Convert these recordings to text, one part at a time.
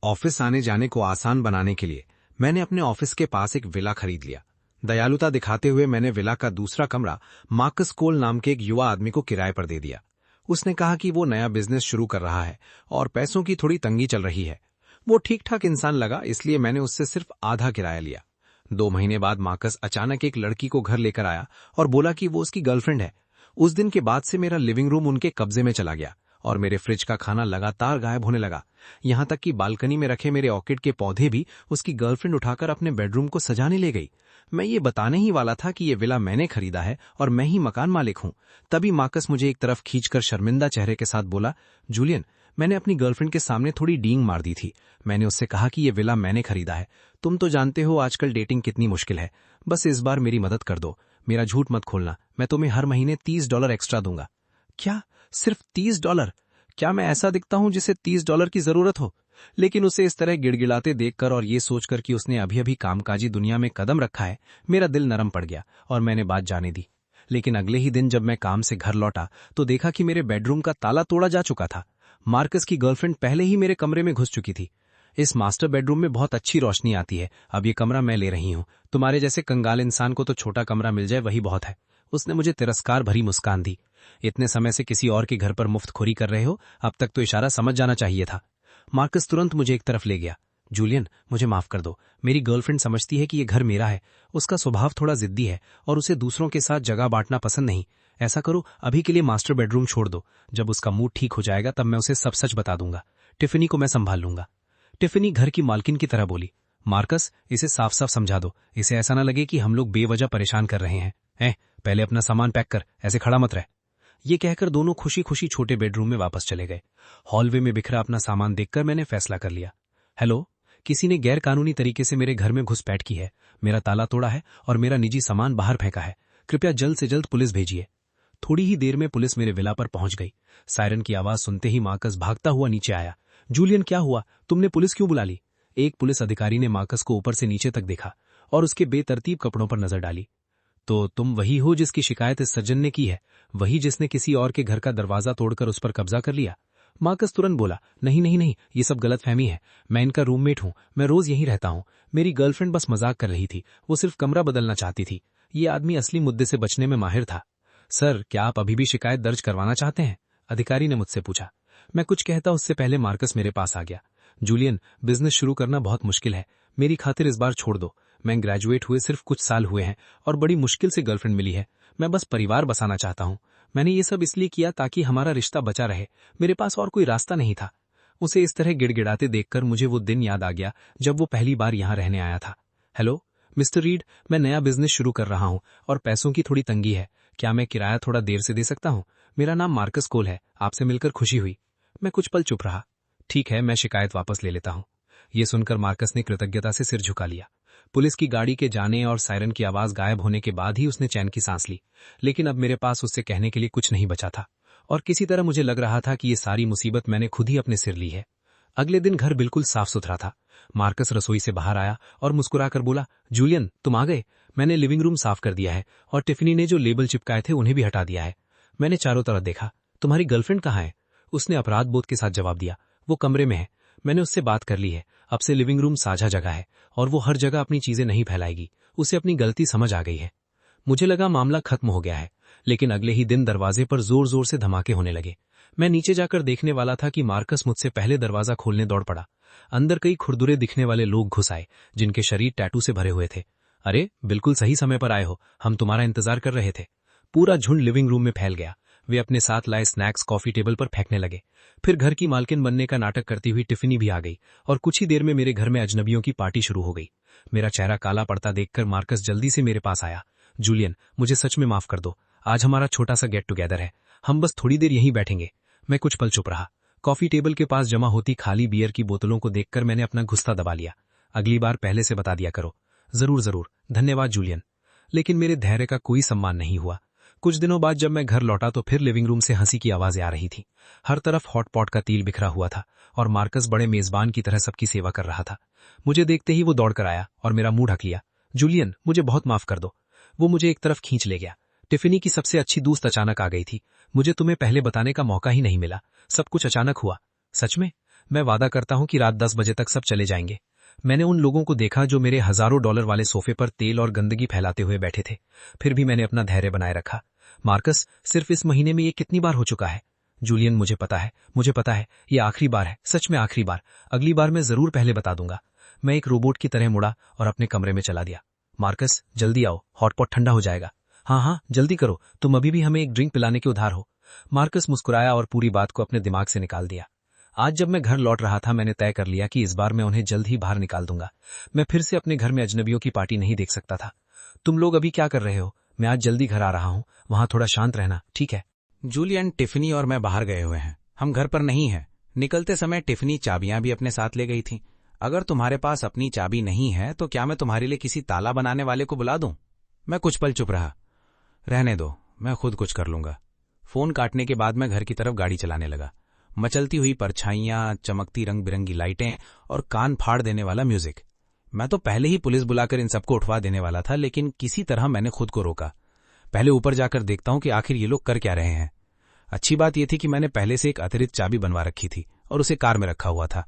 Office आने जाने को आसान बनाने के लिए मैंने अपने ऑफिस के पास एक विला खरीद लिया। दयालुता दिखाते हुए मैंने विला का दूसरा कमरा मार्कस कोल नाम के एक युवा आदमी को किराए पर दे दिया। उसने कहा कि वो नया बिजनेस शुरू कर रहा है और पैसों की थोड़ी तंगी चल रही है। वो ठीक ठाक इंसान लगा, इसलिए मैंने उससे सिर्फ आधा किराया लिया। 2 महीने बाद मार्कस अचानक एक लड़की को घर लेकर आया और बोला कि वो उसकी गर्लफ्रेंड है। उस दिन के बाद से मेरा लिविंग रूम उनके कब्जे में चला गया और मेरे फ्रिज का खाना लगातार गायब होने लगा। यहां तक कि बालकनी में रखे मेरे ऑर्किड के पौधे भी उसकी गर्लफ्रेंड उठाकर अपने बेडरूम को सजाने ले गई। मैं ये बताने ही वाला था कि ये विला मैंने खरीदा है और मैं ही मकान मालिक हूं। तभी मार्कस मुझे एक तरफ खींचकर शर्मिंदा चेहरे के साथ बोला, जूलियन, मैंने अपनी गर्लफ्रेंड के सामने थोड़ी डींग मार दी थी। मैंने उससे कहा कि ये विला मैंने खरीदा है। तुम तो जानते हो आजकल डेटिंग कितनी मुश्किल है। बस इस बार मेरी मदद कर दो। मेरा झूठ मत खोलना। मैं तुम्हें हर महीने $30 एक्स्ट्रा दूंगा। क्या? सिर्फ $30? क्या मैं ऐसा दिखता हूं जिसे $30 की जरूरत हो? लेकिन उसे इस तरह गिड़गिड़ाते देखकर और ये सोचकर कि उसने अभी अभी कामकाजी दुनिया में कदम रखा है, मेरा दिल नरम पड़ गया और मैंने बात जाने दी। लेकिन अगले ही दिन जब मैं काम से घर लौटा तो देखा कि मेरे बेडरूम का ताला तोड़ा जा चुका था। मार्कस की गर्लफ्रेंड पहले ही मेरे कमरे में घुस चुकी थी। इस मास्टर बेडरूम में बहुत अच्छी रोशनी आती है। अब ये कमरा मैं ले रही हूँ। तुम्हारे जैसे कंगाल इंसान को तो छोटा कमरा मिल जाए वही बहुत है। उसने मुझे तिरस्कार भरी मुस्कान दी। इतने समय से किसी और के घर पर मुफ्तखोरी कर रहे हो, अब तक तो इशारा समझ जाना चाहिए था। मार्कस तुरंत मुझे एक तरफ ले गया। जूलियन, मुझे माफ कर दो। मेरी गर्लफ्रेंड समझती है कि ये घर मेरा है। उसका स्वभाव थोड़ा जिद्दी है और उसे दूसरों के साथ जगह बांटना पसंद नहीं। ऐसा करो, अभी के लिए मास्टर बेडरूम छोड़ दो। जब उसका मूड ठीक हो जाएगा तब मैं उसे सब सच बता दूंगा। टिफिनी को मैं संभाल लूंगा। टिफिनी घर की मालकिन की तरह बोली, मार्कस, इसे साफ साफ समझा दो। इसे ऐसा न लगे कि हम लोग बेवजह परेशान कर रहे हैं। पहले अपना सामान पैक कर, ऐसे खड़ा मत रह। ये कहकर दोनों खुशी खुशी छोटे बेडरूम में वापस चले गए। हॉलवे में बिखरा अपना सामान देखकर मैंने फैसला कर लिया। हेलो, किसी ने गैर कानूनी तरीके से मेरे घर में घुसपैठ की है। मेरा ताला तोड़ा है और मेरा निजी सामान बाहर फेंका है। कृपया जल्द से जल्द पुलिस भेजिए। थोड़ी ही देर में पुलिस मेरे विला पर पहुंच गई। सायरन की आवाज सुनते ही मार्कस भागता हुआ नीचे आया। जूलियन, क्या हुआ? तुमने पुलिस क्यों बुला ली? एक पुलिस अधिकारी ने मार्कस को ऊपर से नीचे तक देखा और उसके बेतरतीब कपड़ों पर नजर डाली। तो तुम वही हो जिसकी शिकायत इस सज्जन ने की है? वही जिसने किसी और के घर का दरवाजा तोड़कर उस पर कब्जा कर लिया? मार्कस तुरंत बोला, नहीं नहीं नहीं, ये सब गलतफहमी है। मैं इनका रूममेट हूं। मैं रोज यहीं रहता हूं। मेरी गर्लफ्रेंड बस मजाक कर रही थी। वो सिर्फ कमरा बदलना चाहती थी। ये आदमी असली मुद्दे से बचने में माहिर था। सर, क्या आप अभी भी शिकायत दर्ज करवाना चाहते हैं? अधिकारी ने मुझसे पूछा। मैं कुछ कहता उससे पहले मार्कस मेरे पास आ गया। जूलियन, बिजनेस शुरू करना बहुत मुश्किल है। मेरी खातिर इस बार छोड़ दो। मैं ग्रेजुएट हुए सिर्फ कुछ साल हुए हैं और बड़ी मुश्किल से गर्लफ्रेंड मिली है। मैं बस परिवार बसाना चाहता हूँ। मैंने ये सब इसलिए किया ताकि हमारा रिश्ता बचा रहे। मेरे पास और कोई रास्ता नहीं था। उसे इस तरह गिड़गिड़ाते देखकर मुझे वो दिन याद आ गया जब वो पहली बार यहाँ रहने आया था। हेलो मिस्टर रीड, मैं नया बिजनेस शुरू कर रहा हूँ और पैसों की थोड़ी तंगी है। क्या मैं किराया थोड़ा देर से दे सकता हूँ? मेरा नाम मार्कस कोल है। आपसे मिलकर खुशी हुई। मैं कुछ पल चुप रहा। ठीक है, मैं शिकायत वापस ले लेता हूँ। ये सुनकर मार्कस ने कृतज्ञता से सिर झुका लिया। पुलिस की गाड़ी के जाने और सायरन की आवाज गायब होने के बाद ही उसने चैन की सांस ली। लेकिन अब मेरे पास उससे कहने के लिए कुछ नहीं बचा था और किसी तरह मुझे लग रहा था कि ये सारी मुसीबत मैंने खुद ही अपने सिर ली है। अगले दिन घर बिल्कुल साफ सुथरा था। मार्कस रसोई से बाहर आया और मुस्कुराकर बोला, जूलियन, तुम आ गए। मैंने लिविंग रूम साफ कर दिया है और टिफिनी ने जो लेबल चिपकाए थे उन्हें भी हटा दिया है। मैंने चारों तरफ देखा। तुम्हारी गर्लफ्रेंड कहाँ है? उसने अपराध बोध के साथ जवाब दिया, वो कमरे में है। मैंने उससे बात कर ली है। अब से लिविंग रूम साझा जगह है और वो हर जगह अपनी चीजें नहीं फैलाएगी। उसे अपनी गलती समझ आ गई है। मुझे लगा मामला खत्म हो गया है, लेकिन अगले ही दिन दरवाजे पर जोर जोर से धमाके होने लगे। मैं नीचे जाकर देखने वाला था कि मार्कस मुझसे पहले दरवाजा खोलने दौड़ पड़ा। अंदर कई खुरदुरे दिखने वाले लोग घुस आए जिनके शरीर टैटू से भरे हुए थे। अरे, बिल्कुल सही समय पर आए हो। हम तुम्हारा इंतजार कर रहे थे। पूरा झुंड लिविंग रूम में फैल गया। वे अपने साथ लाए स्नैक्स कॉफी टेबल पर फेंकने लगे। फिर घर की मालकिन बनने का नाटक करती हुई टिफिनी भी आ गई और कुछ ही देर में मेरे घर में अजनबियों की पार्टी शुरू हो गई। मेरा चेहरा काला पड़ता देखकर मार्कस जल्दी से मेरे पास आया। जूलियन, मुझे सच में माफ कर दो। आज हमारा छोटा सा गेट टुगेदर है। हम बस थोड़ी देर यहीं बैठेंगे। मैं कुछ पल चुप रहा। कॉफी टेबल के पास जमा होती खाली बियर की बोतलों को देखकर मैंने अपना गुस्सा दबा लिया। अगली बार पहले से बता दिया करो। जरूर जरूर, धन्यवाद जूलियन। लेकिन मेरे धैर्य का कोई सम्मान नहीं हुआ। कुछ दिनों बाद जब मैं घर लौटा तो फिर लिविंग रूम से हंसी की आवाजें आ रही थी। हर तरफ हॉट पॉट का तेल बिखरा हुआ था और मार्कस बड़े मेजबान की तरह सबकी सेवा कर रहा था। मुझे देखते ही वो दौड़कर आया और मेरा मुंह ढक लिया। जूलियन, मुझे बहुत माफ कर दो। वो मुझे एक तरफ खींच ले गया। टिफिनी की सबसे अच्छी दोस्त अचानक आ गई थी। मुझे तुम्हें पहले बताने का मौका ही नहीं मिला। सब कुछ अचानक हुआ। सच में? मैं वादा करता हूं कि रात 10 बजे तक सब चले जाएंगे। मैंने उन लोगों को देखा जो मेरे हजारों डॉलर वाले सोफे पर तेल और गंदगी फैलाते हुए बैठे थे। फिर भी मैंने अपना धैर्य बनाए रखा। मार्कस, सिर्फ इस महीने में ये कितनी बार हो चुका है? जूलियन, मुझे पता है, ये आखिरी बार है, सच में आखिरी बार। अगली बार मैं जरूर पहले बता दूंगा। मैं एक रोबोट की तरह मुड़ा और अपने कमरे में चला दिया। मार्कस, जल्दी आओ, हॉटपॉट ठंडा हो जाएगा। हाँ, जल्दी करो, तुम अभी भी हमें एक ड्रिंक पिलाने के उधार हो। मार्कस मुस्कुराया और पूरी बात को अपने दिमाग से निकाल दिया। आज जब मैं घर लौट रहा था, मैंने तय कर लिया कि इस बार मैं उन्हें जल्द ही बाहर निकाल दूंगा। मैं फिर से अपने घर में अजनबियों की पार्टी नहीं देख सकता था। तुम लोग अभी क्या कर रहे हो? मैं आज जल्दी घर आ रहा हूँ, वहां थोड़ा शांत रहना, ठीक है? जूलियन, टिफनी और मैं बाहर गए हुए हैं, हम घर पर नहीं हैं। निकलते समय टिफनी चाबियां भी अपने साथ ले गई थी। अगर तुम्हारे पास अपनी चाबी नहीं है तो क्या मैं तुम्हारे लिए किसी ताला बनाने वाले को बुला दूं? मैं कुछ पल चुप रहा। रहने दो, मैं खुद कुछ कर लूंगा। फोन काटने के बाद मैं घर की तरफ गाड़ी चलाने लगा। मचलती हुई परछाइयां, चमकती रंग बिरंगी लाइटें और कान फाड़ देने वाला म्यूजिक। मैं तो पहले ही पुलिस बुलाकर इन सबको उठवा देने वाला था, लेकिन किसी तरह मैंने खुद को रोका। पहले ऊपर जाकर देखता हूं कि आखिर ये लोग कर क्या रहे हैं। अच्छी बात यह थी कि मैंने पहले से एक अतिरिक्त चाबी बनवा रखी थी और उसे कार में रखा हुआ था।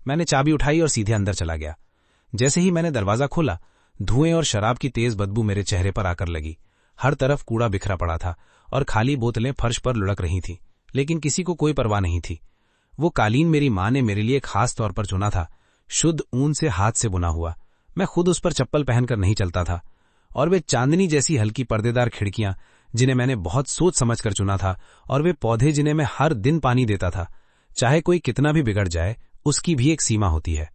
मैंने चाबी उठाई और सीधे अंदर चला गया। जैसे ही मैंने दरवाजा खोला, धुएं और शराब की तेज बदबू मेरे चेहरे पर आकर लगी। हर तरफ कूड़ा बिखरा पड़ा था और खाली बोतलें फर्श पर लुढ़क रही थीं, लेकिन किसी को कोई परवाह नहीं थी। वो कालीन मेरी मां ने मेरे लिए खास तौर पर चुना था, शुद्ध ऊन से हाथ से बुना हुआ। मैं खुद उस पर चप्पल पहनकर नहीं चलता था। और वे चांदनी जैसी हल्की पर्देदार खिड़कियां जिन्हें मैंने बहुत सोच समझकर चुना था, और वे पौधे जिन्हें मैं हर दिन पानी देता था। चाहे कोई कितना भी बिगड़ जाए, उसकी भी एक सीमा होती है।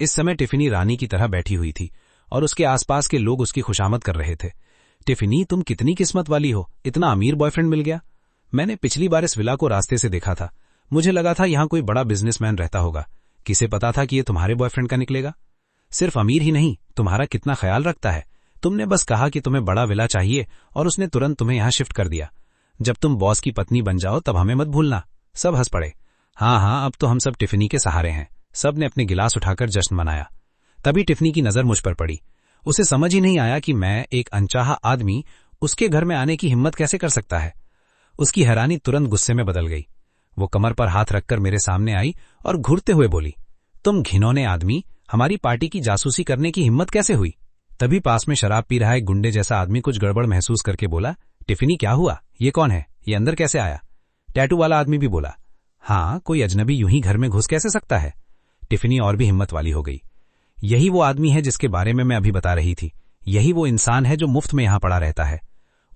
इस समय टिफनी रानी की तरह बैठी हुई थी और उसके आसपास के लोग उसकी खुशामद कर रहे थे। टिफनी, तुम कितनी किस्मत वाली हो, इतना अमीर बॉयफ्रेंड मिल गया। मैंने पिछली बार इस विला को रास्ते से देखा था। मुझे लगा था यहां कोई बड़ा बिजनेसमैन रहता होगा। किसे पता था कि ये तुम्हारे बॉयफ्रेंड का निकलेगा। सिर्फ अमीर ही नहीं, तुम्हारा कितना ख्याल रखता है। तुमने बस कहा कि तुम्हें बड़ा विला चाहिए और उसने तुरंत तुम्हें यहां शिफ्ट कर दिया। जब तुम बॉस की पत्नी बन जाओ तब हमें मत भूलना। सब हंस पड़े। हाँ, अब तो हम सब टिफनी के सहारे हैं। सब ने अपने गिलास उठाकर जश्न मनाया। तभी टिफनी की नजर मुझ पर पड़ी। उसे समझ ही नहीं आया कि मैं, एक अनचाहा आदमी, उसके घर में आने की हिम्मत कैसे कर सकता है। उसकी हैरानी तुरंत गुस्से में बदल गई। वो कमर पर हाथ रखकर मेरे सामने आई और घुरते हुए बोली, तुम घिनौने आदमी, हमारी पार्टी की जासूसी करने की हिम्मत कैसे हुई? तभी पास में शराब पी रहा एक गुंडे जैसा आदमी कुछ गड़बड़ महसूस करके बोला, टिफनी, क्या हुआ? ये कौन है? ये अंदर कैसे आया? टैटू वाला आदमी भी बोला, हाँ, कोई अजनबी यूं ही घर में घुस कैसे सकता है? टिफनी और भी हिम्मत वाली हो गई। यही वो आदमी है जिसके बारे में मैं अभी बता रही थी। यही वो इंसान है जो मुफ्त में यहां पड़ा रहता है।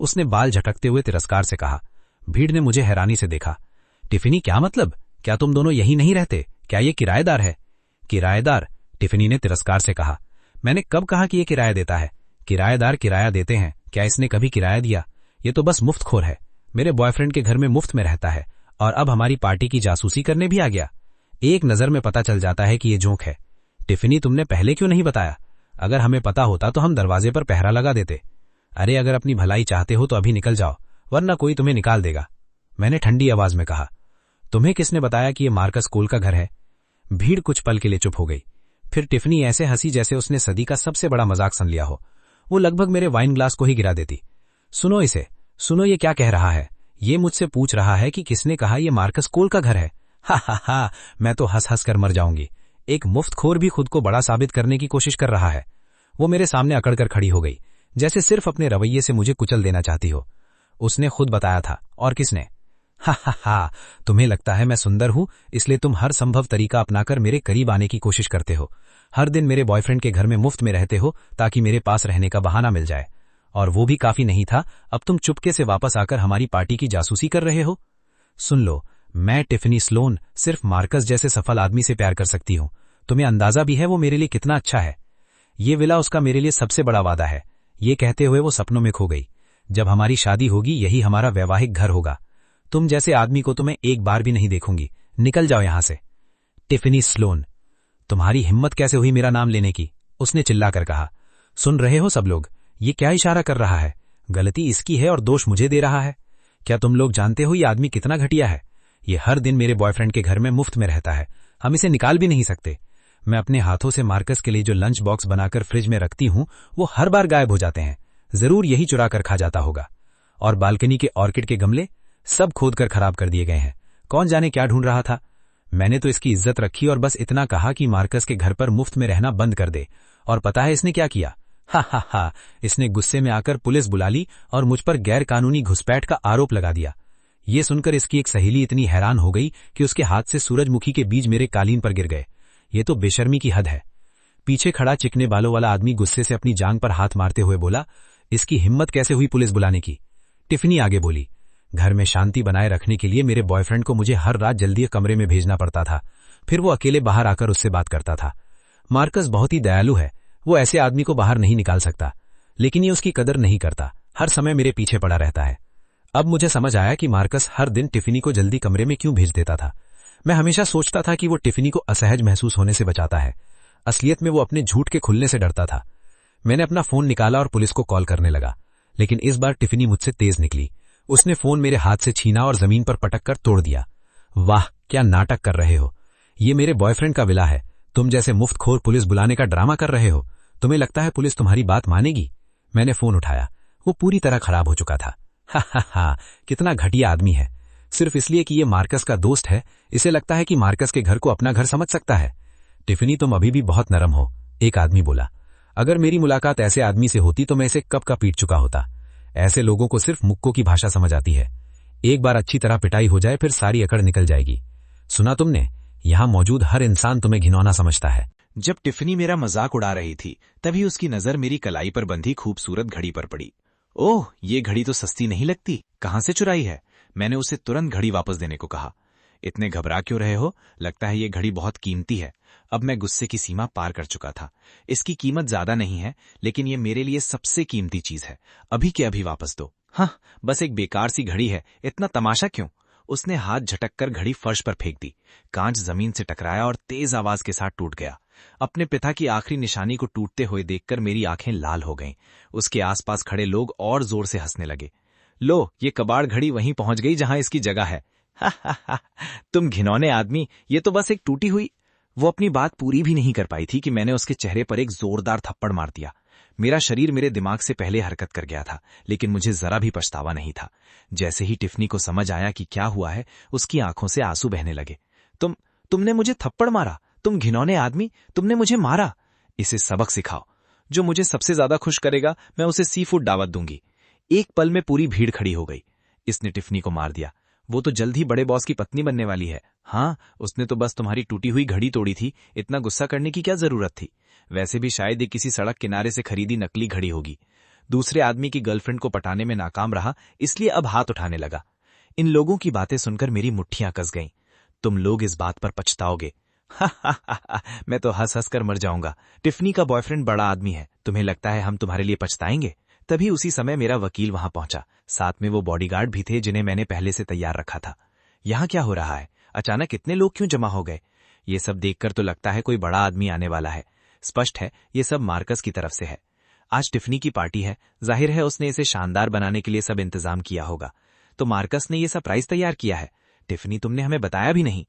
उसने बाल झटकते हुए तिरस्कार से कहा। भीड़ ने मुझे हैरानी से देखा। टिफनी, क्या मतलब? क्या तुम दोनों यही नहीं रहते? क्या ये किराएदार है? किराएदार? टिफनी ने तिरस्कार से कहा। मैंने कब कहा कि ये किराया देता है? किराएदार किराया देते हैं। क्या इसने कभी किराया दिया? ये तो बस मुफ्तखोर है। मेरे बॉयफ्रेंड के घर में मुफ्त में रहता है और अब हमारी पार्टी की जासूसी करने भी आ गया। एक नजर में पता चल जाता है कि ये जोक है। टिफनी, तुमने पहले क्यों नहीं बताया? अगर हमें पता होता तो हम दरवाजे पर पहरा लगा देते। अरे, अगर अपनी भलाई चाहते हो तो अभी निकल जाओ, वरना कोई तुम्हें निकाल देगा। मैंने ठंडी आवाज में कहा। तुम्हें किसने बताया कि ये मार्कस कोल का घर है? भीड़ कुछ पल के लिए चुप हो गई। फिर टिफनी ऐसे हंसी जैसे उसने सदी का सबसे बड़ा मजाक सुन लिया हो। वो लगभग मेरे वाइन ग्लास को ही गिरा देती। सुनो इसे, सुनो, ये क्या कह रहा है? ये मुझसे पूछ रहा है कि किसने कहा ये मार्कस कोल का घर है। हा, मैं तो हंस हंस कर मर जाऊंगी। एक मुफ्तखोर भी खुद को बड़ा साबित करने की कोशिश कर रहा है। वो मेरे सामने अकड़कर खड़ी हो गई, जैसे सिर्फ अपने रवैये से मुझे कुचल देना चाहती हो। उसने खुद बताया था। और किसने? हा, तुम्हें लगता है मैं सुंदर हूं, इसलिए तुम हर संभव तरीका अपनाकर मेरे करीब आने की कोशिश करते हो। हर दिन मेरे बॉयफ्रेंड के घर में मुफ्त में रहते हो ताकि मेरे पास रहने का बहाना मिल जाए। और वो भी काफी नहीं था, अब तुम चुपके से वापस आकर हमारी पार्टी की जासूसी कर रहे हो। सुन लो, मैं टिफनी स्लोन सिर्फ मार्कस जैसे सफल आदमी से प्यार कर सकती हूं। तुम्हें अंदाजा भी है वो मेरे लिए कितना अच्छा है। ये विला उसका मेरे लिए सबसे बड़ा वादा है। ये कहते हुए वो सपनों में खो गई। जब हमारी शादी होगी यही हमारा वैवाहिक घर होगा। तुम जैसे आदमी को तो मैं एक बार भी नहीं देखूंगी। निकल जाओ यहां से। टिफनी स्लोन, तुम्हारी हिम्मत कैसे हुई मेरा नाम लेने की? उसने चिल्लाकर कहा। सुन रहे हो सब लोग, ये क्या इशारा कर रहा है? गलती इसकी है और दोष मुझे दे रहा है। क्या तुम लोग जानते हो ये आदमी कितना घटिया है? ये हर दिन मेरे बॉयफ्रेंड के घर में मुफ्त में रहता है। हम इसे निकाल भी नहीं सकते। मैं अपने हाथों से मार्कस के लिए जो लंच बॉक्स बनाकर फ्रिज में रखती हूं वो हर बार गायब हो जाते हैं। जरूर यही चुरा कर खा जाता होगा। और बालकनी के ऑर्किड के गमले सब खोदकर खराब कर दिए गए हैं। कौन जाने क्या ढूंढ रहा था। मैंने तो इसकी इज्जत रखी और बस इतना कहा कि मार्कस के घर पर मुफ्त में रहना बंद कर दे। और पता है इसने क्या किया? हा हा हा, इसने गुस्से में आकर पुलिस बुला ली और मुझ पर गैर कानूनी घुसपैठ का आरोप लगा दिया। ये सुनकर इसकी एक सहेली इतनी हैरान हो गई कि उसके हाथ से सूरजमुखी के बीज मेरे कालीन पर गिर गए। ये तो बेशर्मी की हद है। पीछे खड़ा चिकने बालों वाला आदमी गुस्से से अपनी जांग पर हाथ मारते हुए बोला, इसकी हिम्मत कैसे हुई पुलिस बुलाने की? टिफनी आगे बोली, घर में शांति बनाए रखने के लिए मेरे बॉयफ्रेंड को मुझे हर रात जल्दी कमरे में भेजना पड़ता था, फिर वो अकेले बाहर आकर उससे बात करता था। मार्कस बहुत ही दयालु है, वो ऐसे आदमी को बाहर नहीं निकाल सकता, लेकिन ये उसकी कदर नहीं करता, हर समय मेरे पीछे पड़ा रहता है। अब मुझे समझ आया कि मार्कस हर दिन टिफनी को जल्दी कमरे में क्यों भेज देता था। मैं हमेशा सोचता था कि वो टिफनी को असहज महसूस होने से बचाता है, असलियत में वो अपने झूठ के खुलने से डरता था। मैंने अपना फोन निकाला और पुलिस को कॉल करने लगा, लेकिन इस बार टिफनी मुझसे तेज निकली। उसने फोन मेरे हाथ से छीना और जमीन पर पटक कर तोड़ दिया। वाह, क्या नाटक कर रहे हो? ये मेरे बॉयफ्रेंड का विला है, तुम जैसे मुफ्तखोर पुलिस बुलाने का ड्रामा कर रहे हो। तुम्हें लगता है पुलिस तुम्हारी बात मानेगी? मैंने फोन उठाया, वो पूरी तरह खराब हो चुका था। हा हा हा, कितना घटिया आदमी है। सिर्फ इसलिए कि ये मार्कस का दोस्त है, इसे लगता है कि मार्कस के घर को अपना घर समझ सकता है। टिफनी, तुम अभी भी बहुत नरम हो, एक आदमी बोला। अगर मेरी मुलाकात ऐसे आदमी से होती तो मैं इसे कब का पीट चुका होता। ऐसे लोगों को सिर्फ मुक्कों की भाषा समझ आती है। एक बार अच्छी तरह पिटाई हो जाए फिर सारी अकड़ निकल जाएगी। सुना तुमने, यहां मौजूद हर इंसान तुम्हें घिनौना समझता है। जब टिफनी मेरा मजाक उड़ा रही थी तभी उसकी नजर मेरी कलाई पर बंधी खूबसूरत घड़ी पर पड़ी। ओह, ये घड़ी तो सस्ती नहीं लगती, कहां से चुराई है? मैंने उसे तुरंत घड़ी वापस देने को कहा। इतने घबरा क्यों रहे हो? लगता है ये घड़ी बहुत कीमती है। अब मैं गुस्से की सीमा पार कर चुका था। इसकी कीमत ज्यादा नहीं है, लेकिन ये मेरे लिए सबसे कीमती चीज है। अभी के अभी वापस दो। हाँ, बस एक बेकार सी घड़ी है, इतना तमाशा क्यों? उसने हाथ झटक कर घड़ी फर्श पर फेंक दी। कांच जमीन से टकराया और तेज आवाज के साथ टूट गया। अपने पिता की आखिरी निशानी को टूटते हुए देखकर मेरी आंखें लाल हो गईं। उसके आसपास खड़े लोग और जोर से हंसने लगे। लो, ये कबाड़ घड़ी वहीं पहुंच गई जहां इसकी जगह है। हा हा हा, तुम घिनौने आदमी, ये तो बस एक टूटी हुई। वो अपनी बात पूरी भी नहीं कर पाई थी कि मैंने उसके चेहरे पर एक जोरदार थप्पड़ मार दिया। मेरा शरीर मेरे दिमाग से पहले हरकत कर गया था, लेकिन मुझे जरा भी पछतावा नहीं था। जैसे ही टिफनी को समझ आया कि क्या हुआ है, उसकी आंखों से आंसू बहने लगे। तुमने मुझे थप्पड़ मारा? तुम घिनौने आदमी, तुमने मुझे मारा। इसे सबक सिखाओ। जो मुझे सबसे ज्यादा खुश करेगा मैं उसे सी फूड दावत दूंगी। एक पल में पूरी भीड़ खड़ी हो गई। इसने टिफनी को मार दिया। वो तो जल्द ही बड़े बॉस की पत्नी बनने वाली है। हाँ, उसने तो बस तुम्हारी टूटी हुई घड़ी तोड़ी थी, इतना गुस्सा करने की क्या जरूरत थी? वैसे भी शायद ये किसी सड़क किनारे से खरीदी नकली घड़ी होगी। दूसरे आदमी की गर्लफ्रेंड को पटाने में नाकाम रहा, इसलिए अब हाथ उठाने लगा। इन लोगों की बातें सुनकर मेरी मुट्ठियां कस गईं। तुम लोग इस बात पर पछताओगे। मैं तो हंस हंस कर मर जाऊंगा। टिफनी का बॉयफ्रेंड बड़ा आदमी है, तुम्हें लगता है हम तुम्हारे लिए पछताएंगे? तभी उसी समय मेरा वकील वहां पहुंचा। साथ में वो बॉडीगार्ड भी थे जिन्हें मैंने पहले से तैयार रखा था। यहाँ क्या हो रहा है? अचानक इतने लोग क्यों जमा हो गए? ये सब देखकर तो लगता है कोई बड़ा आदमी आने वाला है। स्पष्ट है ये सब मार्कस की तरफ से है। आज टिफनी की पार्टी है, जाहिर है उसने इसे शानदार बनाने के लिए सब इंतजाम किया होगा। तो मार्कस ने ये सरप्राइज तैयार किया है। टिफनी, तुमने हमें बताया भी नहीं।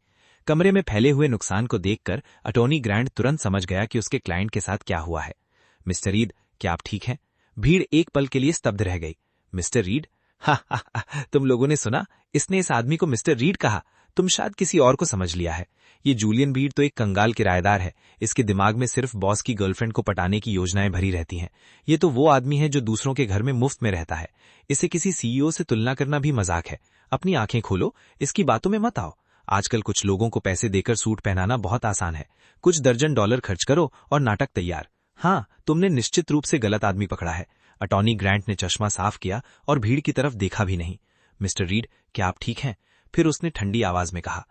कमरे में फैले हुए नुकसान को देखकर अटॉर्नी ग्रैंड तुरंत समझ गया कि उसके क्लाइंट के साथ क्या हुआ है। मिस्टर रीड, क्या आप ठीक हैं? भीड़ एक पल के लिए स्तब्ध रह गई। Mister read? हा, तुम लोगों ने सुना? इसने इस आदमी को मिस्टर रीड कहा। तुम शायद किसी और को समझ लिया है। ये जूलियन रीड तो एक कंगाल किराएदार है। इसके दिमाग में सिर्फ बॉस की गर्लफ्रेंड को पटाने की योजनाएं भरी रहती हैं। ये तो वो आदमी है जो दूसरों के घर में मुफ्त में रहता है। इसे किसी सीईओ से तुलना करना भी मजाक है। अपनी आंखें खोलो, इसकी बातों में मत आओ। आजकल कुछ लोगों को पैसे देकर सूट पहनाना बहुत आसान है। कुछ दर्जन डॉलर खर्च करो और नाटक तैयार। हाँ, तुमने निश्चित रूप से गलत आदमी पकड़ा है। अटॉर्नी ग्रैंट ने चश्मा साफ किया और भीड़ की तरफ देखा भी नहीं। मिस्टर रीड, क्या आप ठीक हैं? फिर उसने ठंडी आवाज में कहा,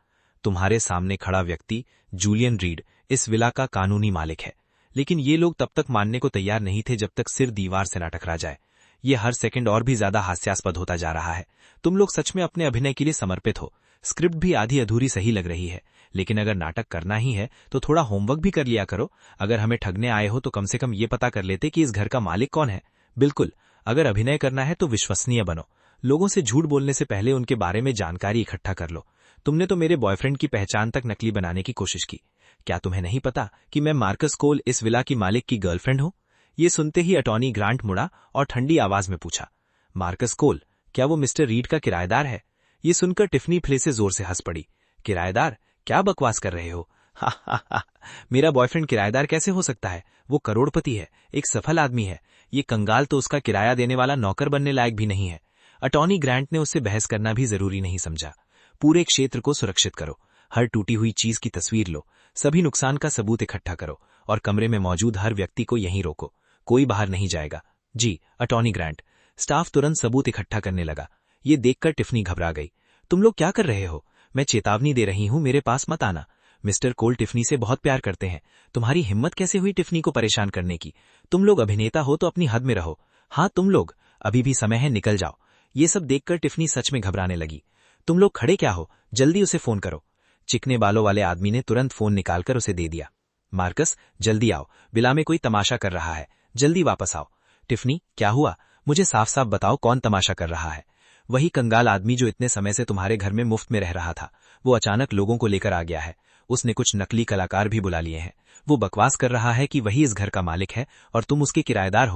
तुम्हारे सामने खड़ा व्यक्ति जूलियन रीड इस विला का कानूनी मालिक है। लेकिन ये लोग तब तक मानने को तैयार नहीं थे जब तक सिर दीवार से ना टकरा जाए। ये हर सेकंड और भी ज्यादा हास्यास्पद होता जा रहा है। तुम लोग सच में अपने अभिनय के लिए समर्पित हो। स्क्रिप्ट भी आधी अधूरी सही लग रही है, लेकिन अगर नाटक करना ही है तो थोड़ा होमवर्क भी कर लिया करो। अगर हमें ठगने आए हो तो कम से कम ये पता कर लेते कि इस घर का मालिक कौन है। बिल्कुल, अगर अभिनय करना है तो विश्वसनीय बनो। लोगों से झूठ बोलने से पहले उनके बारे में जानकारी इकट्ठा कर लो। तुमने तो मेरे बॉयफ्रेंड की पहचान तक नकली बनाने की कोशिश की। क्या तुम्हें नहीं पता कि मैं मार्कस कोल इस विला की मालिक की गर्लफ्रेंड हूं? ये सुनते ही अटॉर्नी ग्रांट मुड़ा और ठंडी आवाज में पूछा, मार्कस कोल, क्या वो मिस्टर रीड का किराएदार है? ये सुनकर टिफनी फिर से जोर से हंस पड़ी। किराएदार? क्या बकवास कर रहे हो? हा हा हा, मेरा बॉयफ्रेंड किराएदार कैसे हो सकता है? वो करोड़पति है, एक सफल आदमी है। ये कंगाल तो उसका किराया देने वाला नौकर बनने लायक भी नहीं है। अटॉर्नी ग्रांट ने उससे बहस करना भी जरूरी नहीं समझा। पूरे क्षेत्र को सुरक्षित करो, हर टूटी हुई चीज की तस्वीर लो, सभी नुकसान का सबूत इकट्ठा करो और कमरे में मौजूद हर व्यक्ति को यहीं रोको। कोई बाहर नहीं जाएगा। जी अटॉर्नी ग्रांट। स्टाफ तुरंत सबूत इकट्ठा करने लगा। ये देखकर टिफनी घबरा गई। तुम लोग क्या कर रहे हो? मैं चेतावनी दे रही हूं, मेरे पास मत आना। मिस्टर कोल टिफनी से बहुत प्यार करते हैं। तुम्हारी हिम्मत कैसे हुई टिफनी को परेशान करने की? तुम लोग अभिनेता हो तो अपनी हद में रहो। हाँ तुम लोग, अभी भी समय है, निकल जाओ। ये सब देखकर टिफनी सच में घबराने लगी। तुम लोग खड़े क्या हो? जल्दी उसे फोन करो। चिकने बालों वाले आदमी ने तुरंत फोन निकालकर उसे दे दिया। मार्कस जल्दी आओ, विला में कोई तमाशा कर रहा है, जल्दी वापस आओ। टिफनी क्या हुआ? मुझे साफ साफ बताओ कौन तमाशा कर रहा है? वही कंगाल आदमी जो इतने समय से तुम्हारे घर में मुफ्त में रह रहा था, वो अचानक लोगों को लेकर आ गया है। उसने कुछ नकली कलाकार भी बुला लिए हैं। वो बकवास कर रहा है कि वही इस घर का मालिक है और तुम उसके किराएदार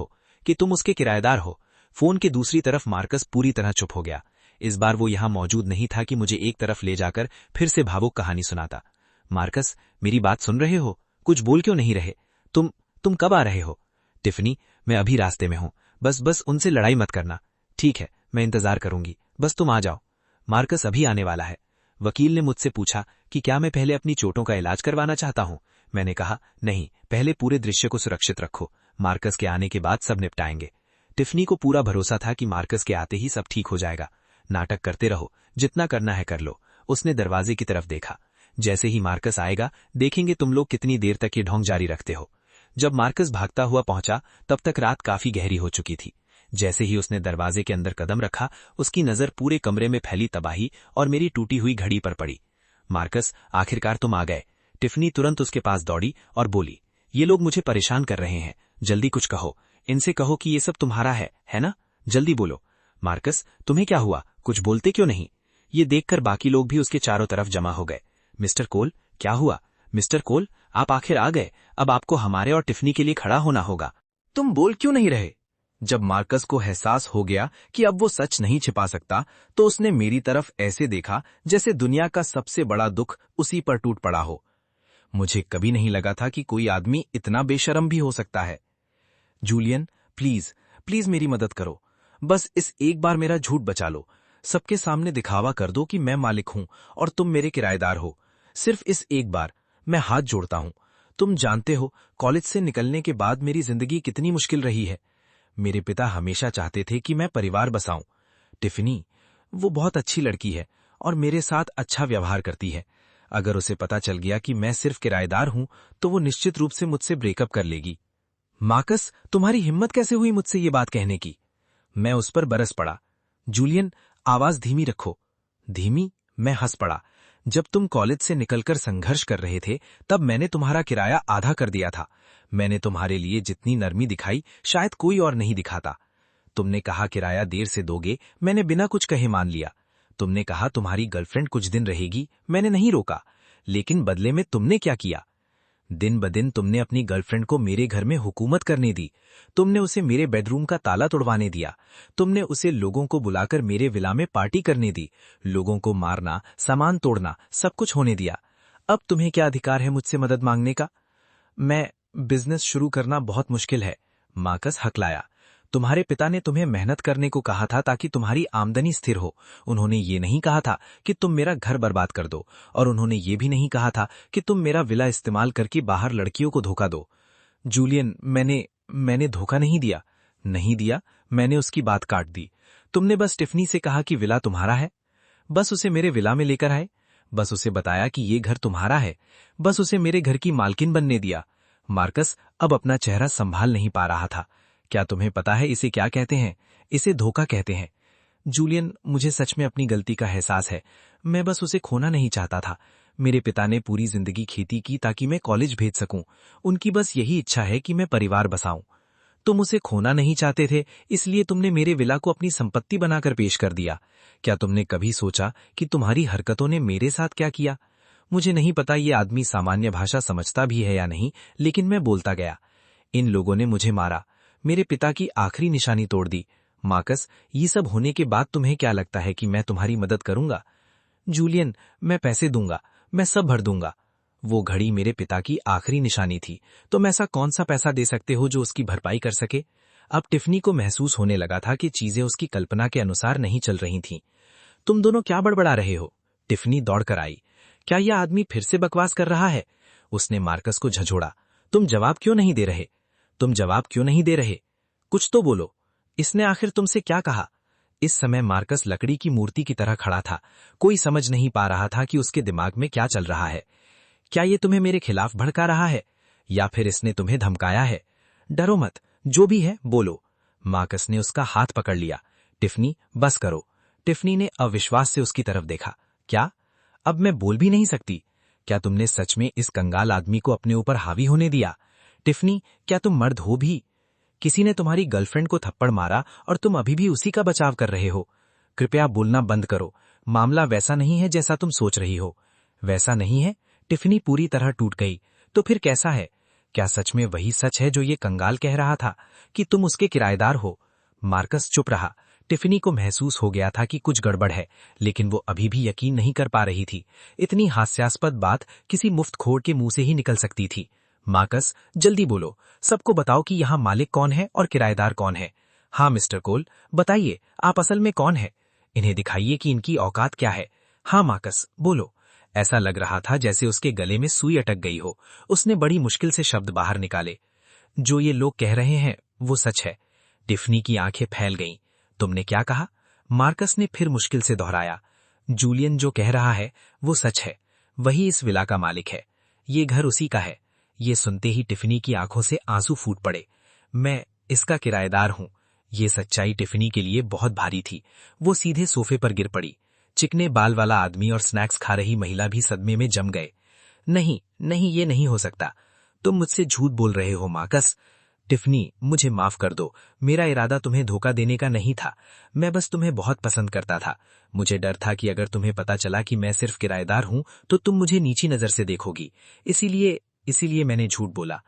हो। फोन के दूसरी तरफ मार्कस पूरी तरह चुप हो गया। इस बार वो यहां मौजूद नहीं था कि मुझे एक तरफ ले जाकर फिर से भावुक कहानी सुनाता। मार्कस मेरी बात सुन रहे हो? कुछ बोल क्यों नहीं रहे? तुम कब आ रहे हो? टिफनी मैं अभी रास्ते में हूं, बस उनसे लड़ाई मत करना। ठीक है, मैं इंतजार करूंगी, बस तुम आ जाओ। मार्कस अभी आने वाला है। वकील ने मुझसे पूछा कि क्या मैं पहले अपनी चोटों का इलाज करवाना चाहता हूं। मैंने कहा नहीं, पहले पूरे दृश्य को सुरक्षित रखो, मार्कस के आने के बाद सब निपटाएंगे। टिफनी को पूरा भरोसा था कि मार्कस के आते ही सब ठीक हो जाएगा। नाटक करते रहो, जितना करना है कर लो। उसने दरवाजे की तरफ देखा। जैसे ही मार्कस आएगा देखेंगे तुम लोग कितनी देर तक ये ढोंग जारी रखते हो। जब मार्कस भागता हुआ पहुंचा तब तक रात काफी गहरी हो चुकी थी। जैसे ही उसने दरवाजे के अंदर कदम रखा, उसकी नजर पूरे कमरे में फैली तबाही और मेरी टूटी हुई घड़ी पर पड़ी। मार्कस आखिरकार तुम आ गए। टिफनी तुरंत उसके पास दौड़ी और बोली, ये लोग मुझे परेशान कर रहे हैं, जल्दी कुछ कहो। इनसे कहो कि ये सब तुम्हारा है ना? जल्दी बोलो। मार्कस तुम्हें क्या हुआ? कुछ बोलते क्यों नहीं? ये देखकर बाकी लोग भी उसके चारों तरफ जमा हो गए। मिस्टर कोल क्या हुआ? मिस्टर कोल आप आखिर आ गए। अब आपको हमारे और टिफनी के लिए खड़ा होना होगा। तुम बोल क्यों नहीं रहे? जब मार्कस को एहसास हो गया कि अब वो सच नहीं छिपा सकता, तो उसने मेरी तरफ ऐसे देखा जैसे दुनिया का सबसे बड़ा दुख उसी पर टूट पड़ा हो। मुझे कभी नहीं लगा था कि कोई आदमी इतना बेशर्म भी हो सकता है। जूलियन प्लीज मेरी मदद करो। बस इस एक बार मेरा झूठ बचा लो। सबके सामने दिखावा कर दो कि मैं मालिक हूं और तुम मेरे किराएदार हो। सिर्फ इस एक बार, मैं हाथ जोड़ता हूं। तुम जानते हो कॉलेज से निकलने के बाद मेरी जिंदगी कितनी मुश्किल रही है। मेरे पिता हमेशा चाहते थे कि मैं परिवार बसाऊं। टिफनी वो बहुत अच्छी लड़की है और मेरे साथ अच्छा व्यवहार करती है। अगर उसे पता चल गया कि मैं सिर्फ किराएदार हूं तो वो निश्चित रूप से मुझसे ब्रेकअप कर लेगी। मार्कस तुम्हारी हिम्मत कैसे हुई मुझसे ये बात कहने की? मैं उस पर बरस पड़ा। जूलियन आवाज धीमी रखो। धीमी? मैं हंस पड़ा। जब तुम कॉलेज से निकलकर संघर्ष कर रहे थे तब मैंने तुम्हारा किराया आधा कर दिया था। मैंने तुम्हारे लिए जितनी नरमी दिखाई शायद कोई और नहीं दिखाता। तुमने कहा किराया देर से दोगे, मैंने बिना कुछ कहे मान लिया। तुमने कहा तुम्हारी गर्लफ्रेंड कुछ दिन रहेगी, मैंने नहीं रोका। लेकिन बदले में तुमने क्या किया? दिन ब दिन तुमने अपनी गर्लफ्रेंड को मेरे घर में हुकूमत करने दी। तुमने उसे मेरे बेडरूम का ताला तोड़वाने दिया। तुमने उसे लोगों को बुलाकर मेरे विला में पार्टी करने दी। लोगों को मारना, सामान तोड़ना, सब कुछ होने दिया। अब तुम्हें क्या अधिकार है मुझसे मदद मांगने का? मैं बिजनेस शुरू करना बहुत मुश्किल है। मार्कस हकलाया। तुम्हारे पिता ने तुम्हें मेहनत करने को कहा था ताकि तुम्हारी आमदनी स्थिर हो। उन्होंने ये नहीं कहा था कि तुम मेरा घर बर्बाद कर दो, और उन्होंने ये भी नहीं कहा था कि तुम मेरा विला इस्तेमाल करके बाहर लड़कियों को धोखा दो। जूलियन मैंने धोखा नहीं दिया। नहीं दिया? मैंने उसकी बात काट दी। तुमने बस टिफनी से कहा कि विला तुम्हारा है। बस उसे मेरे विला में लेकर आए। बस उसे बताया कि ये घर तुम्हारा है। बस उसे मेरे घर की मालकिन बनने दिया। मार्कस अब अपना चेहरा संभाल नहीं पा रहा था। क्या तुम्हें पता है इसे क्या कहते हैं? इसे धोखा कहते हैं। जूलियन मुझे सच में अपनी गलती का एहसास है। मैं बस उसे खोना नहीं चाहता था। मेरे पिता ने पूरी जिंदगी खेती की ताकि मैं कॉलेज भेज सकूं। उनकी बस यही इच्छा है कि मैं परिवार बसाऊं। तुम उसे खोना नहीं चाहते थे, इसलिए तुमने मेरे विला को अपनी संपत्ति बनाकर पेश कर दिया। क्या तुमने कभी सोचा कि तुम्हारी हरकतों ने मेरे साथ क्या किया? मुझे नहीं पता ये आदमी सामान्य भाषा समझता भी है या नहीं, लेकिन मैं बोलता गया। इन लोगों ने मुझे मारा, मेरे पिता की आखिरी निशानी तोड़ दी। मार्कस ये सब होने के बाद तुम्हें क्या लगता है कि मैं तुम्हारी मदद करूंगा? जूलियन मैं पैसे दूंगा। मैं सब भर दूंगा। वो घड़ी मेरे पिता की आखिरी निशानी थी, तुम ऐसा कौन सा पैसा दे सकते हो जो उसकी भरपाई कर सके? अब टिफनी को महसूस होने लगा था कि चीजें उसकी कल्पना के अनुसार नहीं चल रही थीं। तुम दोनों क्या बड़बड़ा रहे हो? टिफनी दौड़कर आई। क्या यह आदमी फिर से बकवास कर रहा है? उसने मार्कस को झंझोड़ा। तुम जवाब क्यों नहीं दे रहे? तुम जवाब क्यों नहीं दे रहे? कुछ तो बोलो। इसने आखिर तुमसे क्या कहा? इस समय मार्कस लकड़ी की मूर्ति की तरह खड़ा था। कोई समझ नहीं पा रहा था कि उसके दिमाग में क्या चल रहा है। क्या ये तुम्हें मेरे खिलाफ भड़का रहा है, या फिर इसने तुम्हें धमकाया है? डरो मत, जो भी है बोलो। मार्कस ने उसका हाथ पकड़ लिया। टिफनी, बस करो। टिफनी ने अविश्वास से उसकी तरफ देखा। क्या? अब मैं बोल भी नहीं सकती? क्या तुमने सच में इस कंगाल आदमी को अपने ऊपर हावी होने दिया? टिफनी, क्या तुम मर्द हो भी? किसी ने तुम्हारी गर्लफ्रेंड को थप्पड़ मारा और तुम अभी भी उसी का बचाव कर रहे हो। कृपया बोलना बंद करो। मामला वैसा नहीं है जैसा तुम सोच रही हो। वैसा नहीं है? टिफनी पूरी तरह टूट गई। तो फिर कैसा है? क्या सच में वही सच है जो ये कंगाल कह रहा था, कि तुम उसके किराएदार हो? मार्कस चुप रहा। टिफनी को महसूस हो गया था कि कुछ गड़बड़ है, लेकिन वो अभी भी यकीन नहीं कर पा रही थी। इतनी हास्यास्पद बात किसी मुफ्तखोर के मुंह से ही निकल सकती थी। मार्कस, जल्दी बोलो, सबको बताओ कि यहाँ मालिक कौन है और किराएदार कौन है। हाँ मिस्टर कोल, बताइए, आप असल में कौन है? इन्हें दिखाइए कि इनकी औकात क्या है। हाँ मार्कस, बोलो। ऐसा लग रहा था जैसे उसके गले में सुई अटक गई हो। उसने बड़ी मुश्किल से शब्द बाहर निकाले। जो ये लोग कह रहे हैं वो सच है। टिफनी की आंखें फैल गईं। तुमने क्या कहा? मार्कस ने फिर मुश्किल से दोहराया। जूलियन जो कह रहा है वो सच है। वही इस विला का मालिक है। ये घर उसी का है। ये सुनते ही टिफनी की आंखों से आंसू फूट पड़े। मैं इसका किराएदार हूं। ये सच्चाई टिफनी के लिए बहुत भारी थी। वो सीधे सोफे पर गिर पड़ी। चिकने बाल वाला आदमी और स्नैक्स खा रही महिला भी सदमे में जम गए। नहीं नहीं, ये नहीं हो सकता। तुम मुझसे झूठ बोल रहे हो मार्कस। टिफनी, मुझे माफ कर दो। मेरा इरादा तुम्हें धोखा देने का नहीं था। मैं बस तुम्हें बहुत पसंद करता था। मुझे डर था कि अगर तुम्हें पता चला कि मैं सिर्फ किराएदार हूं तो तुम मुझे नीची नजर से देखोगी। इसीलिए मैंने झूठ बोला।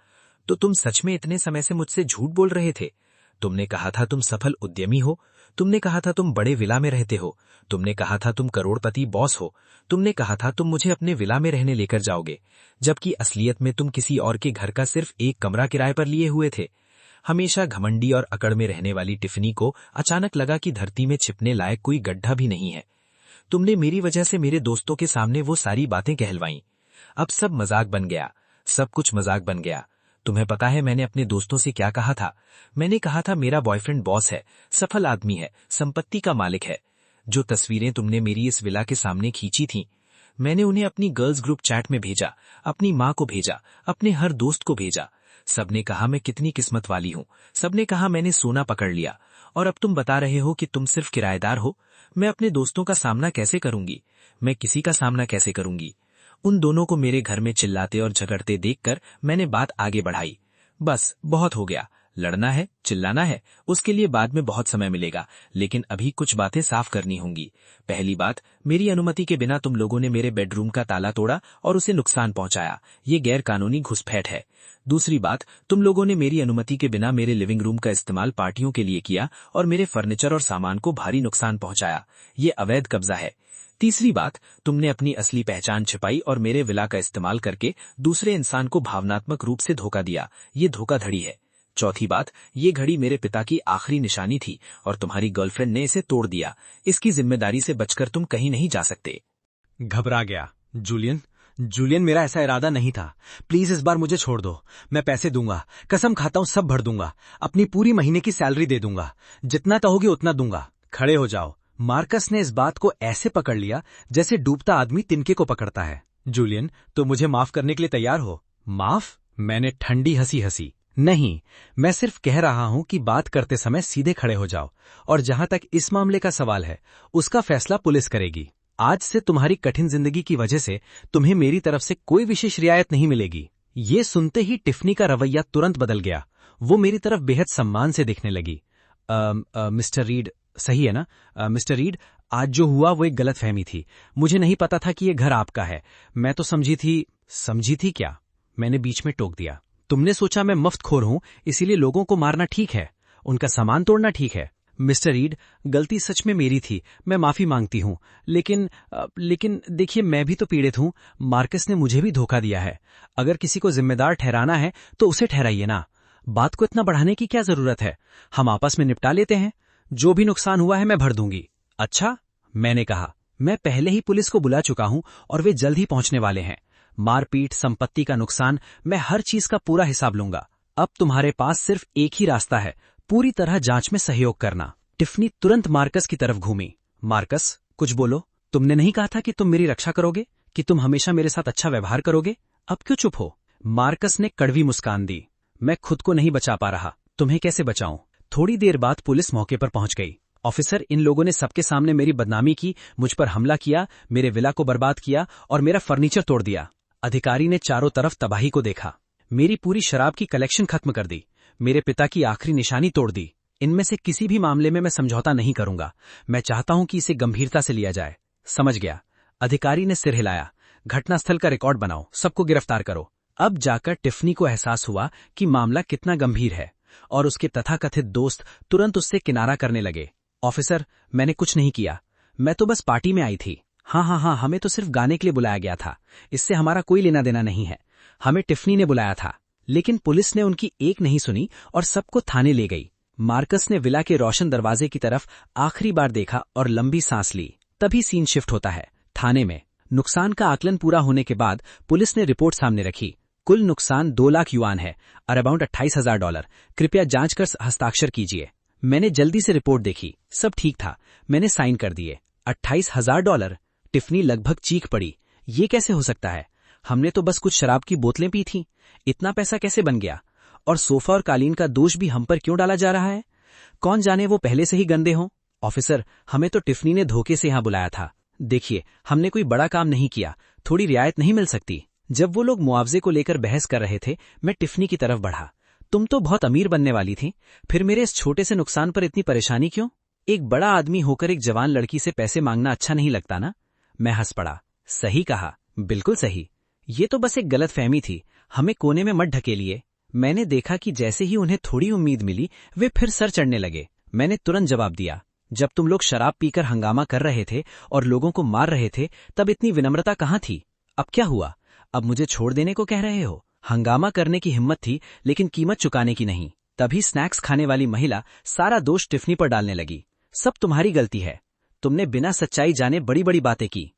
तो तुम सच में इतने समय से मुझसे झूठ बोल रहे थे? तुमने कहा था तुम सफल उद्यमी हो। तुमने कहा था तुम बड़े विला में रहते हो। तुमने कहा था तुम करोड़पति बॉस हो। तुमने कहा था तुम मुझे अपने विला में रहने लेकर जाओगे, जबकि असलियत में तुम किसी और के घर का सिर्फ एक कमरा किराए पर लिए हुए थे। हमेशा घमंडी और अकड़ में रहने वाली टिफनी को अचानक लगा कि धरती में छिपने लायक कोई गड्ढा भी नहीं है। तुमने मेरी वजह से मेरे दोस्तों के सामने वो सारी बातें कहलवाईं। अब सब मजाक बन गया। सब कुछ मजाक बन गया। तुम्हें पता है मैंने अपने दोस्तों से क्या कहा था? मैंने कहा था मेरा बॉयफ्रेंड बॉस है, सफल आदमी है, संपत्ति का मालिक है। जो तस्वीरें तुमने मेरी इस विला के सामने खींची थीं, मैंने उन्हें अपनी गर्ल्स ग्रुप चैट में भेजा, अपनी माँ को भेजा, अपने हर दोस्त को भेजा। सबने कहा मैं कितनी किस्मत वाली हूँ। सबने कहा मैंने सोना पकड़ लिया। और अब तुम बता रहे हो कि तुम सिर्फ किराएदार हो। मैं अपने दोस्तों का सामना कैसे करूंगी? मैं किसी का सामना कैसे करूंगी? उन दोनों को मेरे घर में चिल्लाते और झगड़ते देखकर मैंने बात आगे बढ़ाई। बस बहुत हो गया। लड़ना है, चिल्लाना है, उसके लिए बाद में बहुत समय मिलेगा, लेकिन अभी कुछ बातें साफ करनी होंगी। पहली बात, मेरी अनुमति के बिना तुम लोगों ने मेरे बेडरूम का ताला तोड़ा और उसे नुकसान पहुंचाया। ये गैर कानूनी घुसपैठ है। दूसरी बात, तुम लोगों ने मेरी अनुमति के बिना मेरे लिविंग रूम का इस्तेमाल पार्टियों के लिए किया और मेरे फर्नीचर और सामान को भारी नुकसान पहुंचाया। ये अवैध कब्जा है। तीसरी बात, तुमने अपनी असली पहचान छिपाई और मेरे विला का इस्तेमाल करके दूसरे इंसान को भावनात्मक रूप से धोखा दिया। ये धोखाधड़ी है। चौथी बात, ये घड़ी मेरे पिता की आखिरी निशानी थी और तुम्हारी गर्लफ्रेंड ने इसे तोड़ दिया। इसकी जिम्मेदारी से बचकर तुम कहीं नहीं जा सकते। घबरा गया। जूलियन, मेरा ऐसा इरादा नहीं था। प्लीज इस बार मुझे छोड़ दो। मैं पैसे दूंगा, कसम खाता हूँ सब भर दूंगा। अपनी पूरी महीने की सैलरी दे दूंगा। जितना कहोगे उतना दूंगा। खड़े हो जाओ। मार्कस ने इस बात को ऐसे पकड़ लिया जैसे डूबता आदमी तिनके को पकड़ता है। जूलियन, तो मुझे माफ करने के लिए तैयार हो? माफ? मैंने ठंडी हंसी हंसी। नहीं, मैं सिर्फ कह रहा हूं कि बात करते समय सीधे खड़े हो जाओ, और जहां तक इस मामले का सवाल है उसका फैसला पुलिस करेगी। आज से तुम्हारी कठिन जिंदगी की वजह से तुम्हें मेरी तरफ से कोई विशेष रियायत नहीं मिलेगी। ये सुनते ही टिफनी का रवैया तुरंत बदल गया। वो मेरी तरफ बेहद सम्मान से देखने लगी। मिस्टर रीड, सही है ना? मिस्टर रीड, आज जो हुआ वो एक गलतफहमी थी। मुझे नहीं पता था कि ये घर आपका है। मैं तो समझी थी क्या? मैंने बीच में टोक दिया। तुमने सोचा मैं मुफ्तखोर हूं, इसीलिए लोगों को मारना ठीक है, उनका सामान तोड़ना ठीक है। मिस्टर रीड, गलती सच में मेरी थी, मैं माफी मांगती हूँ। लेकिन देखिए, मैं भी तो पीड़ित हूँ। मार्कस ने मुझे भी धोखा दिया है। अगर किसी को जिम्मेदार ठहराना है तो उसे ठहराइए ना। बात को इतना बढ़ाने की क्या जरूरत है? हम आपस में निपटा लेते हैं। जो भी नुकसान हुआ है मैं भर दूंगी। अच्छा, मैंने कहा, मैं पहले ही पुलिस को बुला चुका हूं और वे जल्द ही पहुंचने वाले हैं। मारपीट, संपत्ति का नुकसान, मैं हर चीज का पूरा हिसाब लूंगा। अब तुम्हारे पास सिर्फ एक ही रास्ता है, पूरी तरह जांच में सहयोग करना। टिफनी तुरंत मार्कस की तरफ घूमी। मार्कस, कुछ बोलो। तुमने नहीं कहा था कि तुम मेरी रक्षा करोगे, कि तुम हमेशा मेरे साथ अच्छा व्यवहार करोगे? अब क्यों चुप हो? मार्कस ने कड़वी मुस्कान दी। मैं खुद को नहीं बचा पा रहा, तुम्हें कैसे बचाऊं? थोड़ी देर बाद पुलिस मौके पर पहुंच गई। ऑफिसर, इन लोगों ने सबके सामने मेरी बदनामी की, मुझ पर हमला किया, मेरे विला को बर्बाद किया और मेरा फर्नीचर तोड़ दिया। अधिकारी ने चारों तरफ तबाही को देखा। मेरी पूरी शराब की कलेक्शन खत्म कर दी, मेरे पिता की आखिरी निशानी तोड़ दी। इनमें से किसी भी मामले में मैं समझौता नहीं करूंगा। मैं चाहता हूं कि इसे गंभीरता से लिया जाए। समझ गया। अधिकारी ने सिर हिलाया। घटनास्थल का रिकॉर्ड बनाओ, सबको गिरफ्तार करो। अब जाकर टिफनी को एहसास हुआ कि मामला कितना गंभीर है और उसके तथाकथित दोस्त तुरंत उससे किनारा करने लगे। ऑफिसर, मैंने कुछ नहीं किया, मैं तो बस पार्टी में आई थी। हाँ, हमें तो सिर्फ गाने के लिए बुलाया गया था, इससे हमारा कोई लेना देना नहीं है। हमें टिफनी ने बुलाया था। लेकिन पुलिस ने उनकी एक नहीं सुनी और सबको थाने ले गई। मार्कस ने विला के रोशन दरवाजे की तरफ आखिरी बार देखा और लंबी सांस ली। तभी सीन शिफ्ट होता है। थाने में नुकसान का आकलन पूरा होने के बाद पुलिस ने रिपोर्ट सामने रखी। कुल नुकसान 2 लाख युआन है, अराउंड $28,000। कृपया जांच कर हस्ताक्षर कीजिए। मैंने जल्दी से रिपोर्ट देखी, सब ठीक था। मैंने साइन कर दिए। $28,000? टिफनी लगभग चीख पड़ी। ये कैसे हो सकता है? हमने तो बस कुछ शराब की बोतलें पी थीं। इतना पैसा कैसे बन गया? और सोफा और कालीन का दोष भी हम पर क्यों डाला जा रहा है? कौन जाने वो पहले से ही गंदे हों। ऑफिसर, हमें तो टिफनी ने धोखे से यहां बुलाया था। देखिए, हमने कोई बड़ा काम नहीं किया, थोड़ी रियायत नहीं मिल सकती? जब वो लोग मुआवजे को लेकर बहस कर रहे थे, मैं टिफनी की तरफ बढ़ा। तुम तो बहुत अमीर बनने वाली थी, फिर मेरे इस छोटे से नुकसान पर इतनी परेशानी क्यों? एक बड़ा आदमी होकर एक जवान लड़की से पैसे मांगना अच्छा नहीं लगता ना? मैं हंस पड़ा। सही कहा, बिल्कुल सही। ये तो बस एक गलतफहमी थी, हमें कोने में मत ढकेलिए। मैंने देखा कि जैसे ही उन्हें थोड़ी उम्मीद मिली, वे फिर सर चढ़ने लगे। मैंने तुरंत जवाब दिया, जब तुम लोग शराब पीकर हंगामा कर रहे थे और लोगों को मार रहे थे, तब इतनी विनम्रता कहाँ थी? अब क्या हुआ? अब मुझे छोड़ देने को कह रहे हो? हंगामा करने की हिम्मत थी, लेकिन कीमत चुकाने की नहीं। तभी स्नैक्स खाने वाली महिला सारा दोष टिफनी पर डालने लगी। सब तुम्हारी गलती है, तुमने बिना सच्चाई जाने बड़ी बड़ी बातें की।